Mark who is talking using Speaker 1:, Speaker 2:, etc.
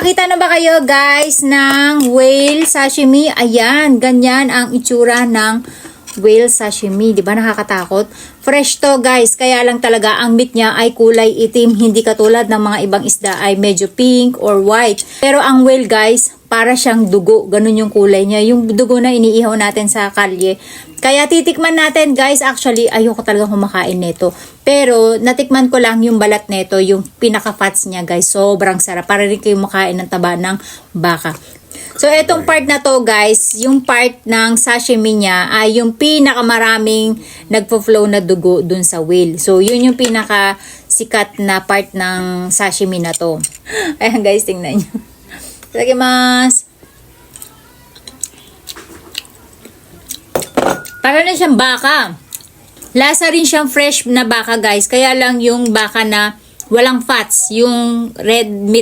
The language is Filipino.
Speaker 1: Nakakita na ba kayo guys ng whale sashimi? Ayan, ganyan ang itsura ng whale sashimi. Di ba nakakatakot? Fresh to guys, kaya lang talaga ang meat niya ay kulay itim. Hindi katulad ng mga ibang isda ay medyo pink or white. Pero ang whale guys, para siyang dugo. Ganun yung kulay niya. Yung dugo na iniihaw natin sa kalye. Kaya titikman natin guys. Actually, ayoko talaga kumakain nito. Pero natikman ko lang yung balat nito. Yung pinaka-fats niya guys. Sobrang sarap. Para rin kayo makain ng taba ng baka. So, etong part na to guys, yung part ng sashimi niya ay yung pinakamaraming nagpo-flow na dugo dun sa whale. So, yun yung pinaka sikat na part ng sashimi na to. Ayan guys, tingnan nyo. Itadakimasu. Para na siyang baka. Lasa rin siyang fresh na baka guys. Kaya lang yung baka na walang fats. Yung red meat